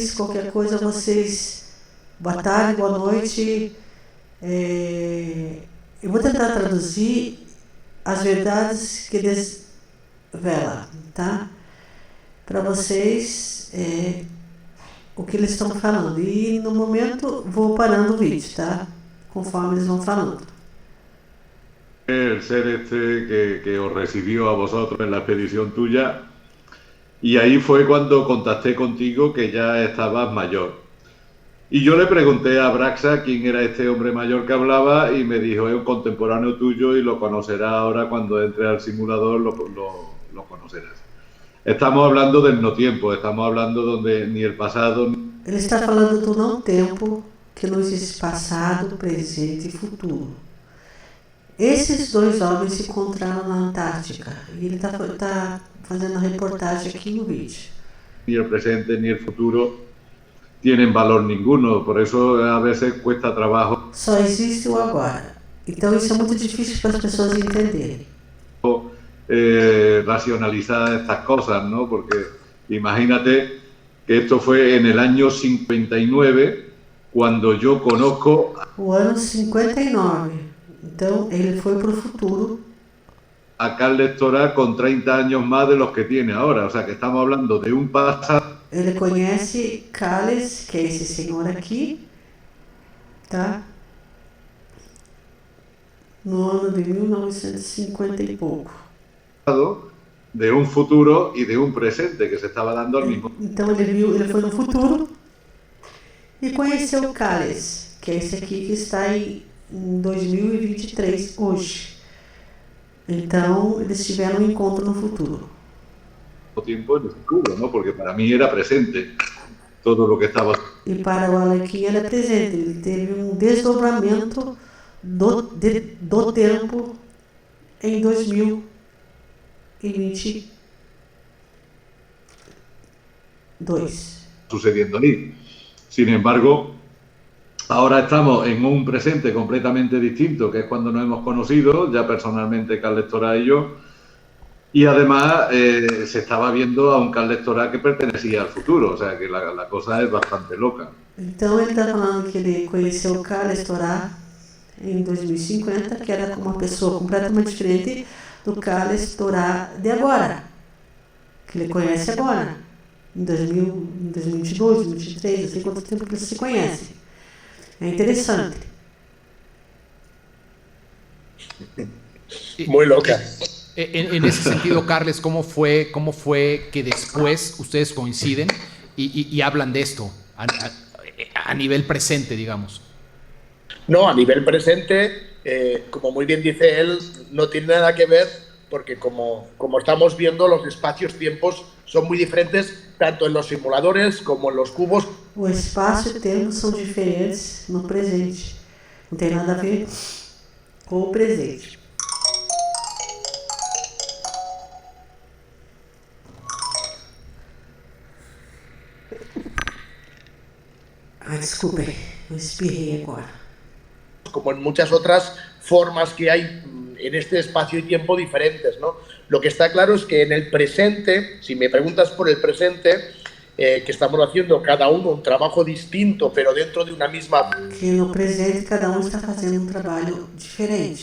vocês. Qualquer coisa, vocês... Boa tarde, boa noite. Eu vou tentar traduzir as verdades que desvela, tá? Para vocês, o que eles estão falando. E no momento vou parando o vídeo, tá? Conforme eles vão falando. El ser que os recibió a vosotros en la expedición tuya, y ahí fue cuando contacté contigo, que ya estabas mayor. Y yo le pregunté a Braxa quién era este hombre mayor que hablaba y me dijo, es un contemporáneo tuyo y lo conocerás ahora cuando entre al simulador, lo conocerás. Estamos hablando del no tiempo, estamos hablando donde ni el pasado... Ele está falando do não tempo, que não existe passado, presente e futuro. Esses dois homens se encontraram na Antártica e ele está fazendo a reportagem aqui no vídeo. Ni el presente ni el futuro tienen valor ninguno, por eso a veces cuesta trabajo. Só existe o agora. Então isso é muito difícil para as pessoas entenderem. Racionalizar estas cosas, ¿no? Porque imagínate que esto fue en el año 59 cuando yo conozco... O ano 59. Então ele foi para o futuro. A Carles Torá con 30 años más de los que tiene ahora, o sea que estamos hablando de un pasado... Ele conhece Carles, que é esse senhor aqui, tá? No ano de 1950 e pouco. De un futuro y de un presente que se estaba dando al mismo. Então ele foi no futuro e conheceu Carles, que é esse aqui que está em 2023 hoje. Então eles tiveram um encontro no futuro. Tiempo en el futuro, ¿no? Porque para mí era presente todo lo que estaba. E para o Alequim era presente, ele teve um desdobramento do tempo em 2022. Sucediendo ahí. Sin embargo, ahora estamos en un presente completamente distinto, que es cuando nos hemos conocido, ya personalmente Carles Torá y yo. Y además se estaba viendo a un Carles Torá que pertenecía al futuro, o sea que la cosa es bastante loca. Então ele está falando que ele conheceu o Carles Torá em 2050, que era uma pessoa completamente diferente do Carles Torá de agora, que ele conhece agora, em 2022, 2023, não sei quanto tempo que eles se conhecem. É interessante. Muy loca. En ese sentido, Carles, ¿cómo fue que después ustedes coinciden y hablan de esto a nivel presente, digamos? No, a nivel presente, como muy bien dice él, no tiene nada que ver porque como estamos viendo, los espacios-tiempos son muy diferentes tanto en los simuladores como en los cubos. O espaço e o tempo são diferentes no presente. Não tem nada a ver com o presente. Disculpe, eu espirrei agora. Como en muchas otras formas que hay en este espacio y tiempo diferentes, ¿no? Lo que está claro es que en el presente, si me preguntas por el presente, que estamos haciendo cada uno un trabajo distinto, pero dentro de una misma... Que no presente cada um está fazendo trabalho diferente.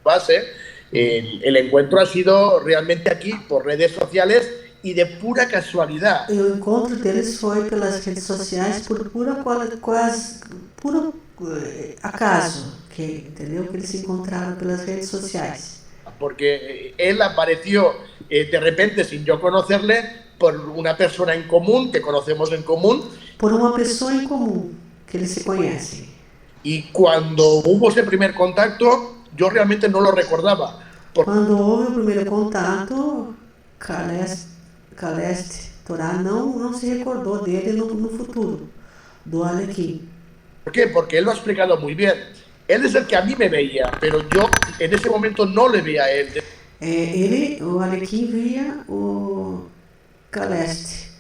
Base, el encuentro ha sido realmente aquí por redes sociales e de pura casualidade. O encontro deles foi pelas redes sociais por puro acaso, entendeu? Que eles se encontraram pelas redes sociais. Porque él apareció de repente sin yo conocerle por una persona en común que conocemos en común. Por uma pessoa em comum que eles se conhecem. Y cuando hubo ese primer contacto, yo realmente no lo recordaba. Quando houve o primeiro contato, Carles Torá não se recordou dele no futuro, do Alequim. ¿Por qué? Porque él lo ha explicado muy bien. Él es el que a mí me veía, pero yo en ese momento no le veía a él. O Alequim via o Carles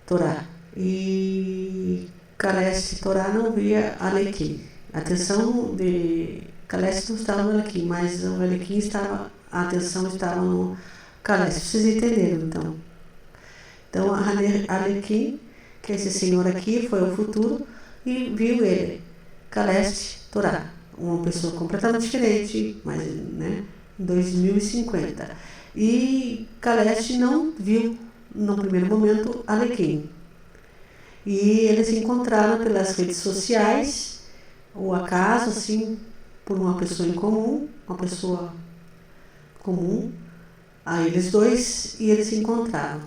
Torá e Carles Torá não via Alequim. A atenção de Carles não estava no Alequim, mas o Alequim estava, a atenção estava no Carles. Vocês entenderam, então? Então, a Alequim que esse senhor aqui foi ao futuro e viu ele, Caleste Torá, uma pessoa completamente diferente, mas, né, em 2050. E Caleste não viu, no primeiro momento, Alequim. E eles se encontraram pelas redes sociais, ou acaso, assim, por uma pessoa em comum, uma pessoa comum, a eles dois, y eles se encontraron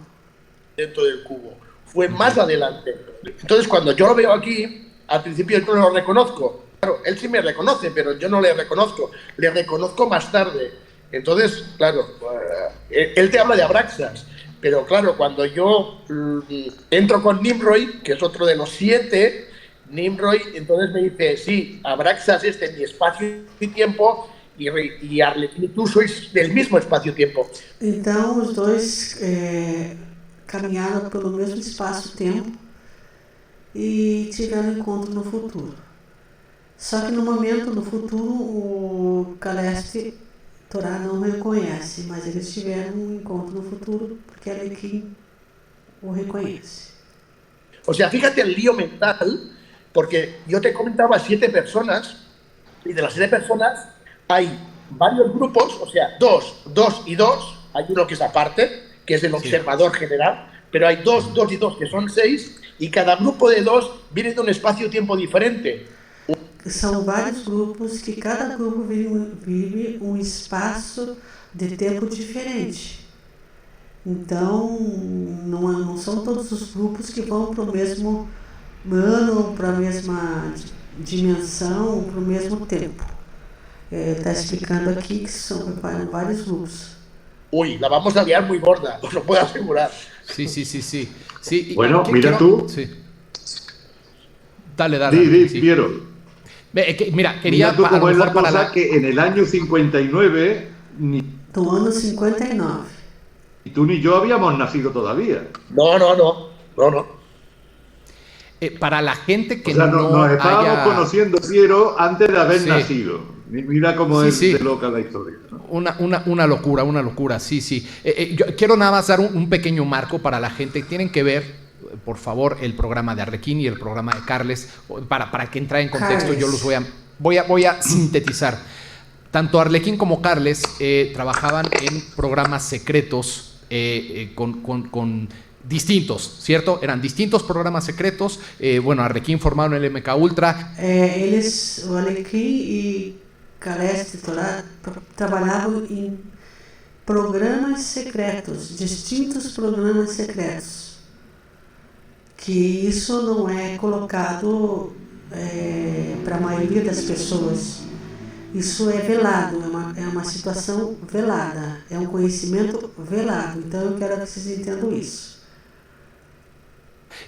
dentro del cubo. Fue más adelante. Entonces, cuando yo lo veo aquí, al principio yo no lo reconozco. Claro, él sí me reconoce, pero yo no le reconozco. Le reconozco más tarde. Entonces, claro, él te habla de Abraxas, pero claro, cuando yo entro con Nimrod, que es otro de los 7, Nimrod entonces me dice, sí, Abraxas es de mi espacio y tiempo, y Arlequín y tú sois del mismo espacio-tiempo. Então, os dois caminharam pelo mesmo espaço-tempo e tiveram encontro no futuro. Só que no momento, no futuro, o Caleste Torá não reconhece, mas eles tiveram um encontro no futuro porque Arlequín o reconhece. O sea, fíjate el lío mental, porque yo te comentaba 7 personas, y de las 7 personas hay varios grupos, o sea, 2 y 2, hay uno que es aparte, que es el observador general, pero hay 2 y 2 que son 6, y cada grupo de 2 viene de un espacio-tiempo diferente. São vários grupos que cada grupo vive um espaço de tempo diferente. Então, não são todos os grupos que vão para o mesmo ano, para a mesma dimensão, para o mesmo tempo. Está explicando aqui que são vários grupos. Uy, la vamos a liar muy gorda, os lo puedo asegurar. Sí. Bueno, mira tú. Sí. Dale. Sí. Piero. Mira, quería... Mira tú cómo es la cosa que en el año 59... No ano 59. Ni tú ni yo habíamos nacido todavía. No. Para la gente que nos estábamos conociendo, Piero, antes de haber Sí. nacido. Mira cómo es de loca la historia, ¿no? Una locura, sí. Yo quiero nada más dar un pequeño marco para la gente. Tienen que ver, por favor, el programa de Arlequín y el programa de Carles, para que entre en contexto. Carles. Yo los voy a sintetizar. Tanto Arlequín como Carles trabajaban en programas secretos con distintos, ¿cierto? Eran distintos programas secretos. Bueno, Arlequín formaron el MK Ultra. Eles, o Alequim e Caleste Torá trabalhavam em programas secretos, distintos programas secretos, que isso não é colocado para a maioria das pessoas. Isso é velado, é uma situação velada, é um conhecimento velado. Então eu quero que vocês entendam isso.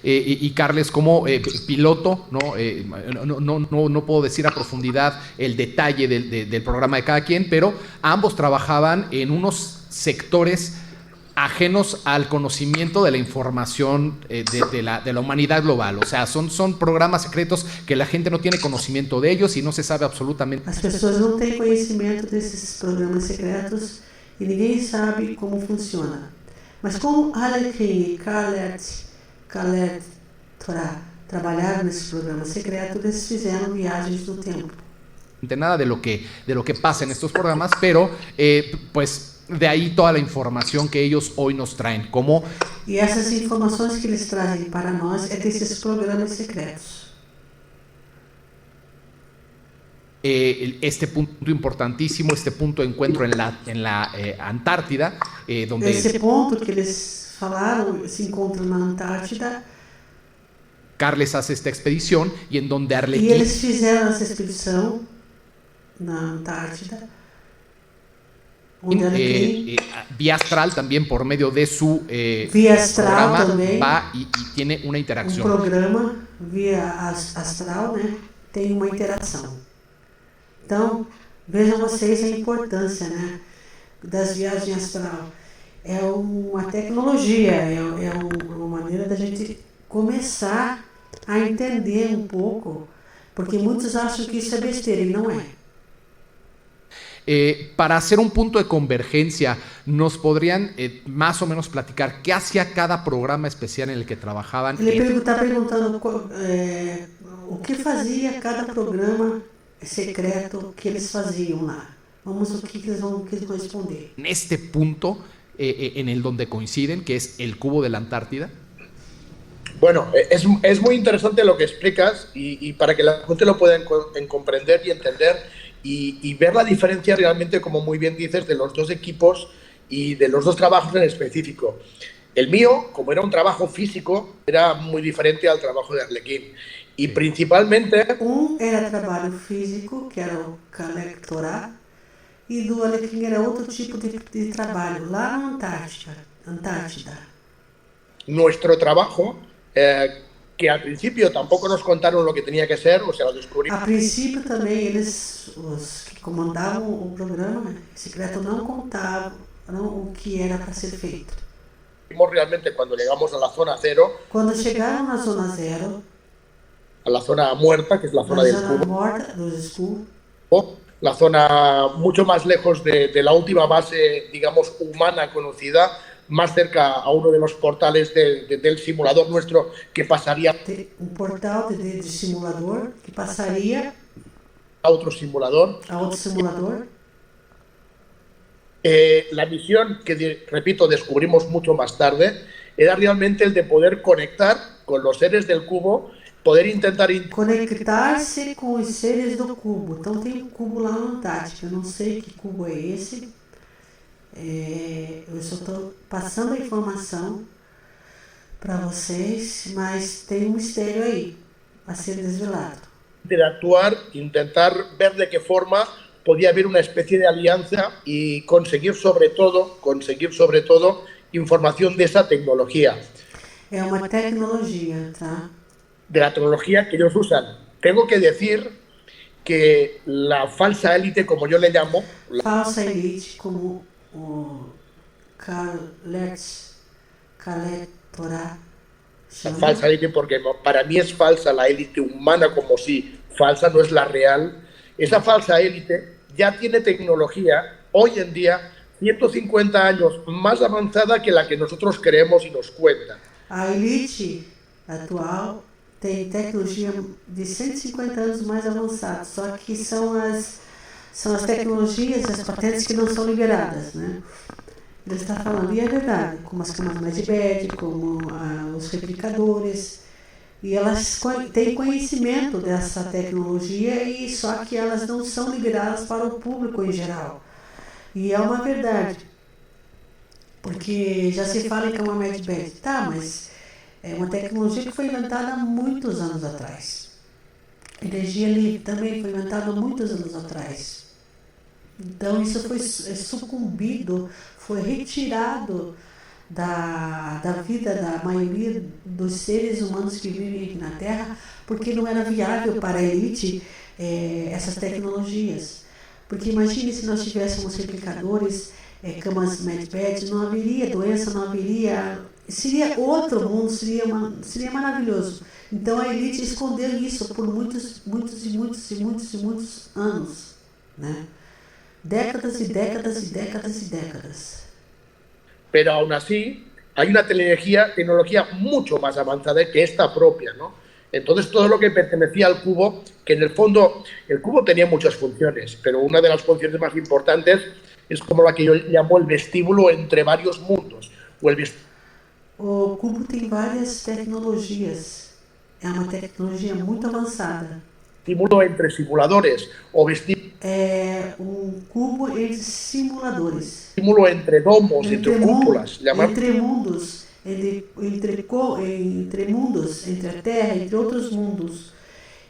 Y Carles como piloto, no puedo decir a profundidad el detalle del programa de cada quien, pero ambos trabajaban en unos sectores ajenos al conocimiento de la información de la humanidad global. O sea, son programas secretos que la gente no tiene conocimiento de ellos y no se sabe absolutamente. As pessoas não têm conhecimento desses programas secretos e ninguém sabe como funciona. Mas como Alequim e Caleste Torá trabalharam nesses programas secretos, eles fizeram viagens no tempo. Nada de lo que pasa en estos programas, pero pues de ahí toda la información que ellos hoy nos traen. Como E essas informações que eles trazem para nós é desses programas secretos. Este punto importantísimo, este punto de encuentro en la Antártida, donde Esse ponto que eles falaram, se encontram na Antártida, Carles hace esta expedición y en donde e Arlequín eles fizeram essa expedição na Antártida, onde Alequim, vía astral también por medio de su via astral programa também, va y tiene una interacción. programa via astral, né, tem uma interação. Então, vejam vocês a importância, né, das viagens astral. É uma tecnologia, é uma maneira da gente começar a entender um pouco, porque muitos acham que isso é besteira e não é. Para hacer un punto de convergencia, ¿nos podrían más o menos platicar qué hacía cada programa especial en el que trabajaban? Ele está perguntando o que fazia cada programa secreto que eles faziam lá. Vamos ver o que eles vão responder. En este punto en el donde coinciden, que es el cubo de la Antártida. Bueno, es muy interesante lo que explicas y para que la gente lo pueda comprender y entender y ver la diferencia realmente, como muy bien dices, de los dos equipos y de los dos trabajos en específico. El mío, como era un trabajo físico, era muy diferente al trabajo de Arlequín. Y principalmente... Era trabalho físico, que era o Calectorá, e do Arlequim era outro tipo de trabalho, lá na Antártida. Nuestro trabajo, que al principio tampoco nos contaron lo que tenía que ser, o sea, lo descubrimos. A princípio também eles, os que comandavam o programa secreto, não contavam o que era para ser feito. Realmente cuando llegamos a la zona cero, quando chegaram na zona zero, a la zona muerta, que es la zona del cubo, la zona mucho más lejos de la última base, digamos, humana conocida, más cerca a uno de los portales del simulador nuestro que pasaría. Un portal de simulador que pasaría a otro simulador. La misión que, repito, descubrimos mucho más tarde, era realmente el de poder conectar con los seres del cubo, poder intentar... Conectar-se com os seres do cubo. Então tem um cubo lá na Antártica, eu não sei que cubo é esse. Eu só estou passando a informação para vocês, mas tem um mistério aí a ser desvelado. Interactuar, intentar ver de qué forma podía haber una especie de alianza y conseguir sobre todo información de esa tecnología. É uma tecnologia, tá? De la tecnología que ellos usan. Tengo que decir que la falsa élite, como yo le llamo... Falsa élite, como o Calectorá. La falsa élite, porque para mí es falsa la élite humana, como si falsa no es la real. Esa falsa élite ya tiene tecnología, hoy en día, 150 años más avanzada que la que nosotros creemos y nos cuentan. A elite atual tem tecnologia de 150 anos mais avançada, só que são as tecnologias, as patentes que não são liberadas, né? Ele está falando, e é verdade, como as camas Medbed, como os replicadores, e elas têm conhecimento dessa tecnologia, e só que elas não são liberadas para o público em geral. E é uma verdade, porque já se fala em cama Medbed, tá, mas é uma tecnologia que foi inventada há muitos anos atrás. Energia livre também foi inventada há muitos anos atrás. Então isso foi sucumbido, foi retirado da vida da maioria dos seres humanos que vivem aqui na Terra, porque não era viável para a elite essas tecnologias. Porque imagine se nós tivéssemos replicadores, camas Medbed, não haveria doença, não haveria... Seria outro mundo, seria maravilhoso. Então a elite escondeu isso por muitos anos, né? Décadas y décadas y décadas y décadas. Pero aún así hay una tecnología mucho más avanzada que esta propia, ¿no? Entonces todo lo que pertenecía al cubo, que en el fondo el cubo tenía muchas funciones, pero una de las funciones más importantes es como la que yo llamo el vestíbulo entre varios mundos. O cubo tem várias tecnologias. É uma tecnologia muito avançada. Vestíbulo entre simuladores o vestíbulo. É um cubo entre simuladores. Vestíbulo entre domos, entre cúpulas. Entre mundos, entre mundos, entre a Terra, entre outros mundos.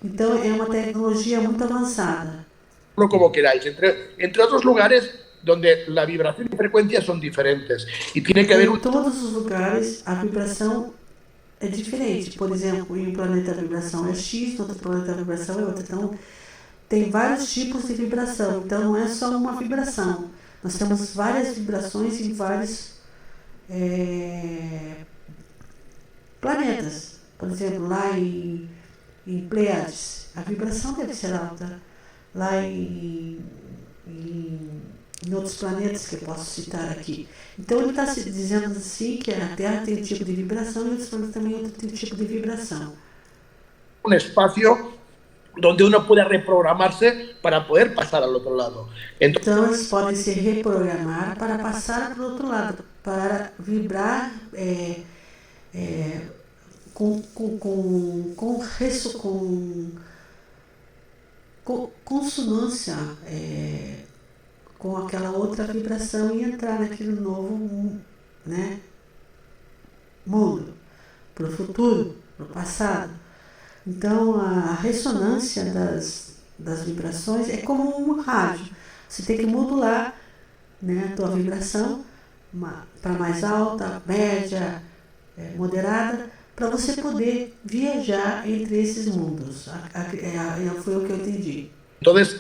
Então é uma tecnologia muito avançada. Como queráis, entre otros lugares donde la vibración y frecuencia son diferentes. Y tiene que haber... Em todos os lugares a vibração é diferente. Por exemplo, em um planeta a vibração é X, no outro planeta a vibração é outra. Então, tem vários tipos de vibração. Então, não é só uma vibração. Nós temos várias vibrações em vários planetas. Por exemplo, lá em Pleiades, a vibração deve ser alta. Lá em em outros planetas que eu posso citar aqui. Então ele está dizendo assim que a Terra tem um tipo de vibração e outros planetas também outro tipo de vibração. Un espacio donde uno pueda reprogramarse para poder pasar al otro lado. Então eles podem se reprogramar para passar para o outro lado, para vibrar com consonância com aquela outra vibração e entrar naquele novo, né, mundo, para o futuro, para o passado. Então a ressonância das vibrações é como um rádio. Você tem que modular, né, a tua vibração para mais alta, média, moderada, para você poder viajar entre esses mundos. Foi o que eu entendi. Entonces,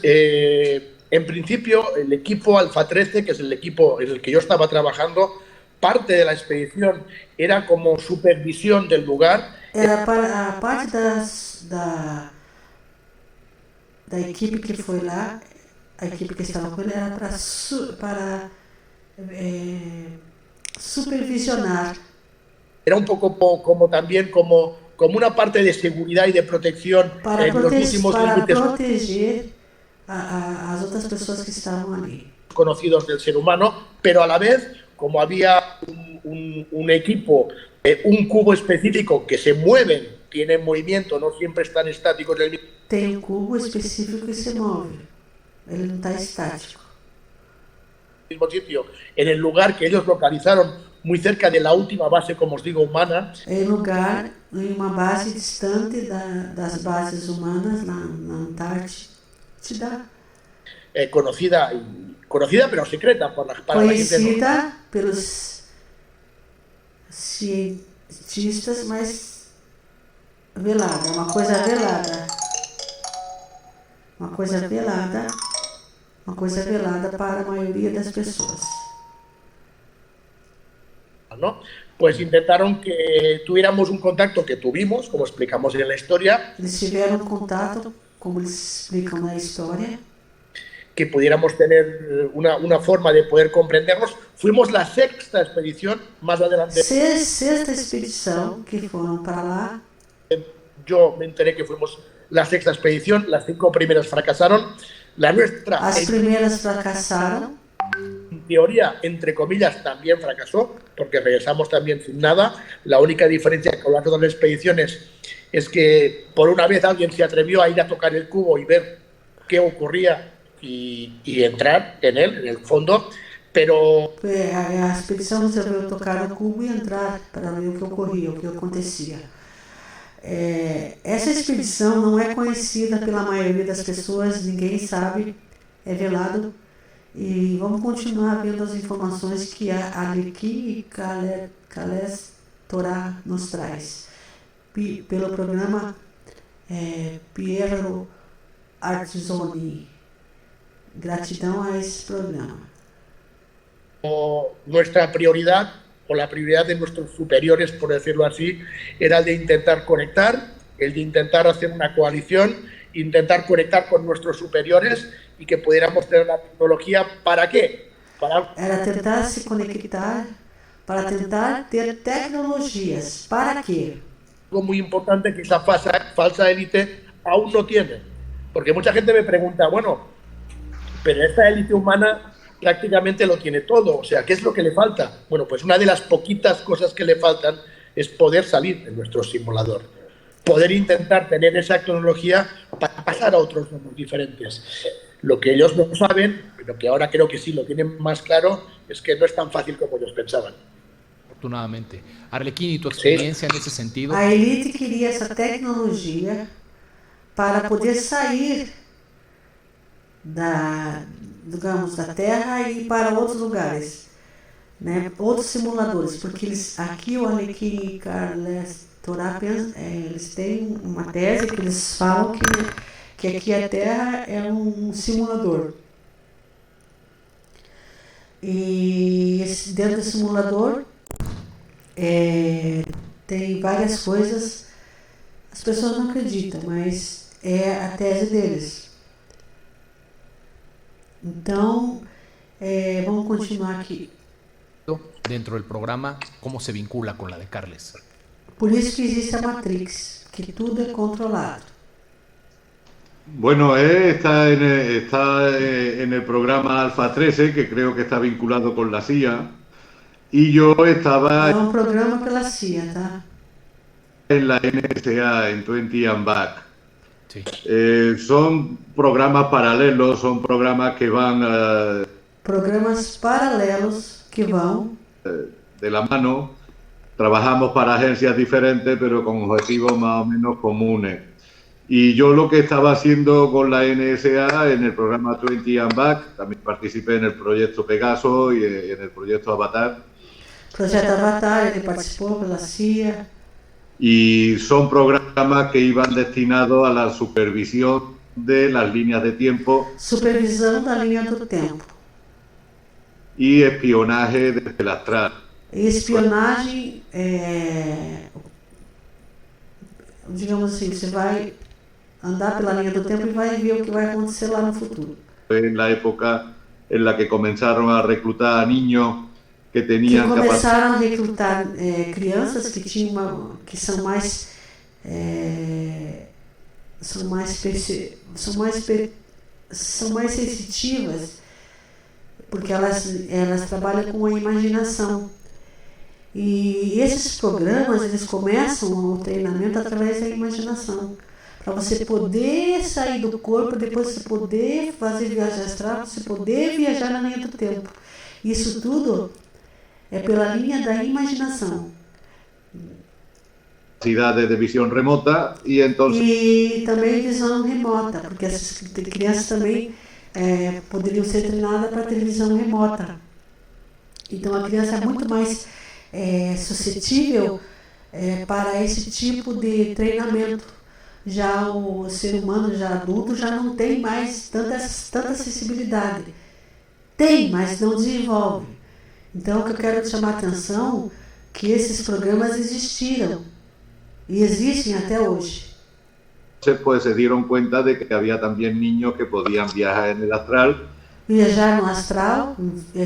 en principio, el equipo Alfa 13, que es el equipo en el que yo estaba trabajando, parte de la expedición era como supervisión del lugar. Era para a parte da equipe que foi lá, a equipe que estava com ele era para supervisionar. Era un poco como también como una parte de seguridad y de protección para en los últimos límites proteger as outras pessoas que estavam ali. Conocidos del ser humano, pero a la vez, como había un equipo, un cubo específico que se mueven, tienen movimiento, no siempre están estáticos en el mismo. Tem cubo específico que se move, ele não está estático. Mismo sitio, en el lugar que ellos localizaron muy cerca de la última base, como os digo, humana. Em lugar, em uma base distante das bases humanas na Antártida. Conocida pero secreta para conhecida la gente. Pelos cientistas, mas velada, uma coisa velada. Uma coisa velada para a maioria das pessoas. ¿No? Pues intentaron que tuviéramos un contacto que tuvimos, como explicamos en la historia. Eles tiveram contato, como eles explicam na história. Que pudiéramos tener una forma de poder comprendernos. Fuimos la sexta expedición, más adelante. Sexta expedição que foram para lá. Yo me enteré que fuimos la sexta expedición, las 5 primeras fracasaron. La nuestra... As primeiras fracassaram. En teoría, entre comillas, también fracasó, porque regresamos también sin nada. La única diferencia con las otras expediciones es que por una vez alguien se atrevió a ir a tocar el cubo y ver qué ocurría y entrar en él, en el fondo, pero... A expedição resolveu tocar o cubo e entrar para ver o que ocorria, o que acontecia. Essa expedição não é conhecida pela maioria das pessoas, ninguém sabe, é velado. E vamos continuar vendo as informações que a Arlequim e Kales Torá nos traz. Pelo programa Piero Artisoni. Gratidão a esse programa. Nuestra prioridad, o la prioridad de nuestros superiores, por decirlo así, era el de intentar conectar, el de intentar hacer una coalición, intentar conectar con nuestros superiores y que pudiéramos tener la tecnología. ¿Para qué? Era tentar se conectar para tentar ter tecnologias. ¿Para qué? Algo muy importante que esa falsa élite aún no tiene. Porque mucha gente me pregunta, bueno, pero esta élite humana prácticamente lo tiene todo. O sea, ¿qué es lo que le falta? Bueno, pues una de las poquitas cosas que le faltan es poder salir de nuestro simulador. Poder intentar tener esa tecnología para pasar a otros mundos diferentes. Lo que ellos no saben, pero que ahora creo que sí lo tienen más claro, es que no es tan fácil como ellos pensaban. Afortunadamente. Arlequín, ¿y tu experiencia en ese sentido? A elite queria essa tecnologia para poder sair digamos, da Terra e ir para outros lugares, né? Outros simuladores, porque aqui o Arlequim e Kales Torá, eles têm uma tese que eles falam que aqui a Terra é um simulador. E dentro do simulador tem várias coisas, as pessoas não acreditam, mas é a tese deles. Então, vamos continuar aqui. Dentro del programa, ¿cómo se vincula con la de Carles? Por isso que existe a Matrix, que tudo é controlado. Bueno, está en el programa Alpha 13, que creo que está vinculado con la CIA, y yo estaba É um programa pela CIA, tá? en la NSA, en 20 and Back. Sí. Son programas paralelos, son programas que van Programas paralelos que vão de la mano. Trabajamos para agencias diferentes, pero con objetivos más o menos comunes. Y yo lo que estaba haciendo con la NSA en el programa 20 and Back, también participé en el proyecto Pegaso y en el proyecto Avatar. Projeto Avatar, ele participou pela CIA. Y son programas que iban destinados a la supervisión de las líneas de tiempo Supervisão da linha do tempo. y espionaje desde el astral. E espionagem, digamos assim, você vai andar pela linha do tempo e vai ver o que vai acontecer lá no futuro. En la época en la que comenzaron a reclutar a niños que Que tenían capacidad. começaram a recrutar crianças que tinham que são mais sensitivas, porque elas trabalham com a imaginação. E esses programas, eles começam o treinamento através da imaginação. Para você poder sair do corpo, depois você poder fazer viagem astral, você poder viajar na linha do tempo. Isso tudo é pela linha da imaginação. Capacidades de visión remota y entonces E também visão remota, porque essas crianças também poderiam ser treinadas para ter visão remota. Então a criança é muito mais suscetível para esse tipo de treinamento. Já o ser humano, já adulto, já não tem mais tanta sensibilidade. Tem, mas não desenvolve. Então o que eu quero te chamar a atenção é que esses programas existiram e existem até hoje. pues se dieron cuenta de que había también niños que podían viajar en el astral Viajar no astral,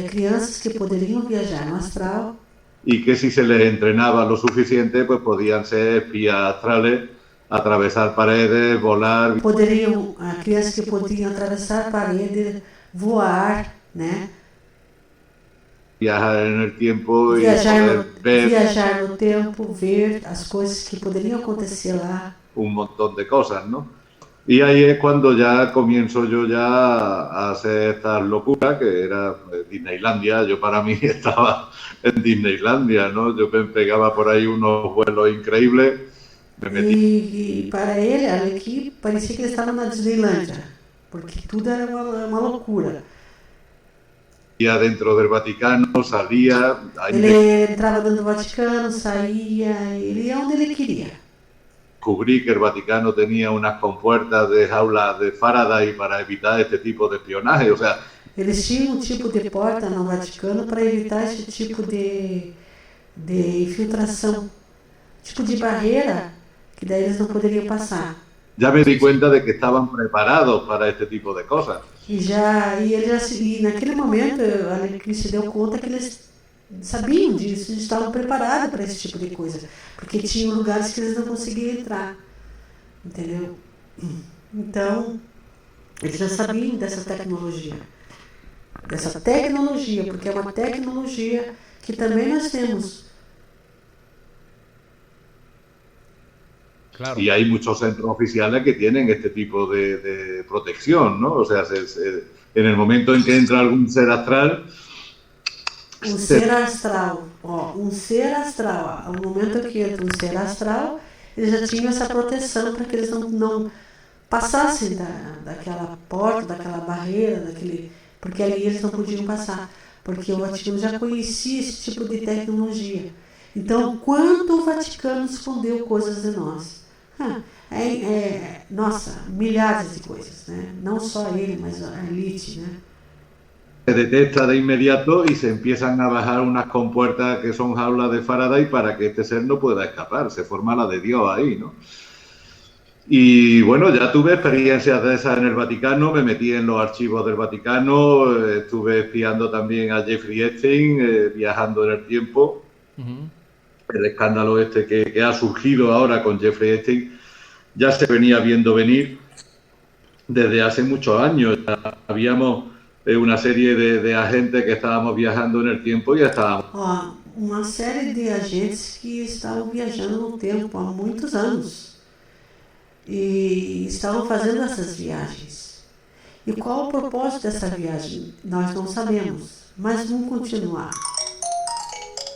crianças que poderiam viajar no astral. y que si se les entrenaba lo suficiente, pues podían ser espías astrales, atravesar paredes, volar. Crianças que poderiam atravessar a parede, voar, né? Viajar en el tiempo y Viajar poder ver viajar no tempo, ver as coisas que poderiam acontecer lá. un montón de cosas, ¿no? Y ahí es cuando ya comienzo yo ya a hacer estas locuras, que era Disneylandia. Yo para mí estaba en Disneylandia, ¿no? Yo me pegaba por ahí unos vuelos increíbles. Me metí E para ele, olha aqui, parecia que ele estava na Disneylândia, porque tudo era uma loucura. dentro del Vaticano, salía, ahí Ele entrava dentro do Vaticano, saía, ele ia onde ele queria. descubrí que el Vaticano tenía unas compuertas de jaulas de Faraday para evitar este tipo de espionaje. O sea, Eles tinham um tipo de porta no Vaticano para evitar esse tipo de infiltração, tipo de barreira, que daí eles não poderiam passar. ya me di cuenta de que estaban preparados para este tipo de cosas. E naquele momento, ele se deu conta que eles sabiam disso, eles estavam preparados para esse tipo de coisa, porque tinham lugares que eles não conseguiam entrar, entendeu? Então, eles já sabiam dessa tecnologia, porque é uma tecnologia que também nós temos. Claro. Y hay muchos centros oficiales que tienen este tipo de protección, ¿no? O sea, en el momento en que entra algún ser astral... Um ser astral, ao momento que entra um ser astral, eles já tinham essa proteção para que eles não passassem daquela porta, daquela barreira, porque ali eles não podiam passar, porque o Vaticano já conhecia esse tipo de tecnologia. Então, quanto o Vaticano escondeu coisas de nós? Nossa, milhares de coisas, né? Não só ele, mas a elite, né? Se detecta de inmediato y se empiezan a bajar unas compuertas que son jaulas de Faraday para que este ser no pueda escapar. Se forma la de Dios ahí, ¿no? Y bueno, ya tuve experiencias de esas en el Vaticano, me metí en los archivos del Vaticano, estuve espiando también a Jeffrey Epstein, viajando en el tiempo. El escándalo este que ha surgido ahora con Jeffrey Epstein ya se venía viendo venir desde hace muchos años. Ya habíamos una serie de agentes que estábamos viajando en el tiempo y ya estábamos. Uma série de agentes que estavam viajando no tempo há muitos anos. E estavam fazendo essas viagens. E qual o propósito dessa viagem? Nós não sabemos, mas vamos continuar.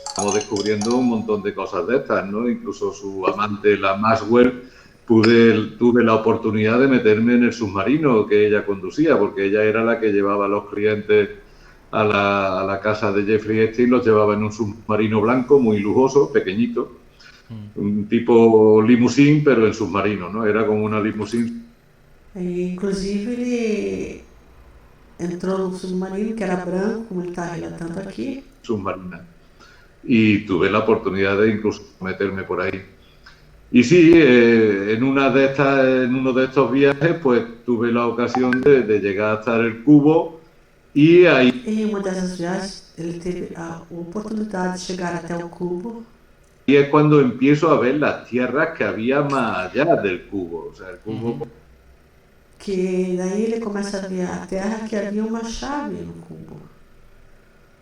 Estamos descubriendo un montón de cosas de estas, ¿no? Incluso su amante, la Maxwell, tuve la oportunidad de meterme en el submarino que ella conducía, porque ella era la que llevaba a los clientes a la casa de Jeffrey Epstein, los llevaba en un submarino blanco muy lujoso, pequeñito, un tipo limusín, pero en submarino, ¿no? Era como una limusín. Inclusive, ele entrou no submarino, que era branco, como ele está relatando aquí. Submarina. Y tuve la oportunidad de incluso meterme por ahí. Y sí, en uno de estos viajes, pues tuve la ocasión de llegar hasta el cubo y ahí. Em uma dessas viagens, ele teve a oportunidade de chegar até o cubo. Y es cuando empiezo a ver las tierras que había más allá del cubo. O sea, el cubo. Que daí ele começa a ver a terra que havia uma chave no cubo.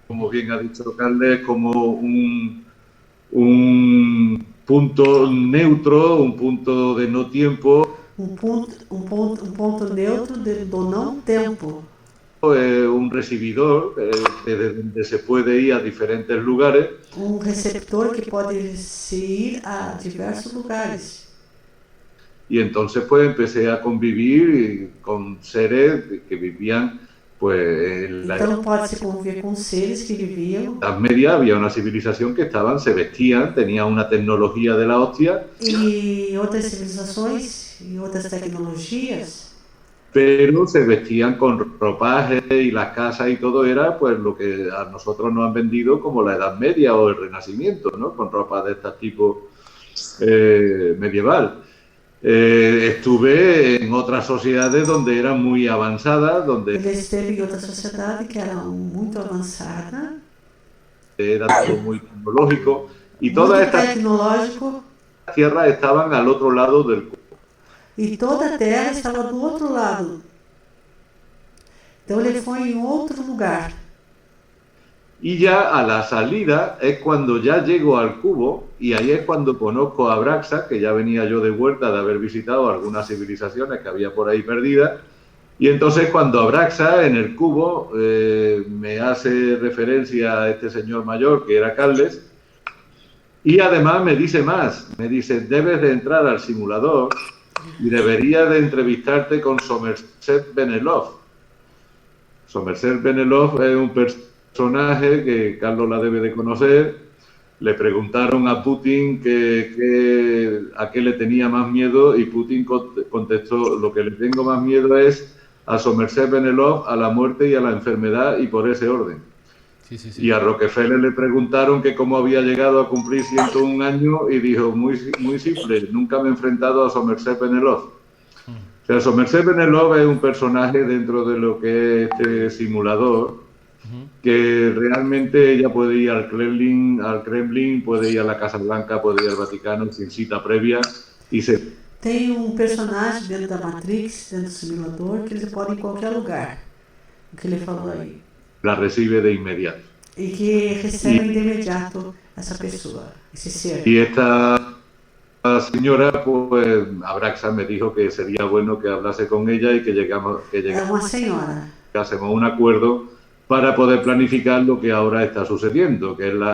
Como bien ha dicho Carles, como un punto neutro, un punto de no tiempo. Um ponto neutro do não tempo. Un recibidor desde donde se puede ir a diferentes lugares. Um receptor que pode se ir a diversos lugares. Y entonces pues empecé a convivir con seres que vivían pues en la Então pode se conviver com seres que viviam. Edad Media. Había una civilización que se vestían, tenían una tecnología de la hostia. E outras civilizações e outras tecnologias. Pero se vestían con ropajes y las casas y todo era pues lo que a nosotros nos han vendido como la Edad Media o el Renacimiento, ¿no? Con ropa de este tipo medieval. Estuve en otras sociedades donde eran muy avanzadas, donde ele esteve em outra sociedade que era muito avançada. Era todo muy tecnológico y todas estas tierras estaban al otro lado del cubo. E toda a terra estava do outro lado. Então ele foi em outro lugar. Y ya a la salida es cuando ya llego al cubo y ahí es cuando conozco a Abraxa, que ya venía yo de vuelta de haber visitado algunas civilizaciones que había por ahí perdidas. Y entonces cuando Abraxa en el cubo me hace referencia a este señor mayor que era Carles y además me dice más, me dice debes de entrar al simulador y debería de entrevistarte con Somerset Benelov. Somerset Benelov es un personaje que Carlos la debe de conocer. Le preguntaron a Putin a qué le tenía más miedo y Putin contestó, lo que le tengo más miedo es a Somerset Benelov, a la muerte y a la enfermedad y por ese orden. Sí. Y a Rockefeller le preguntaron que cómo había llegado a cumplir 101 años y dijo, muy simple, nunca me he enfrentado a Somerset Benelov. O sea, Somerset Benelov es un personaje dentro de lo que es este simulador, que realmente ella puede ir al Kremlin, puede ir a la Casa Blanca, puede ir al Vaticano sin cita previa y se... Tem personagem dentro da Matrix, dentro do simulador, que ele pode ir em qualquer lugar. O que ele falou aí. La recibe de inmediato. E que recebe de imediato essa pessoa, esse ser. Y esta señora, pues, Abraxa me dijo que sería bueno que hablase con ella y que llegamos uma senhora. hacemos un acuerdo para poder planificar lo que ahora está sucediendo, que es la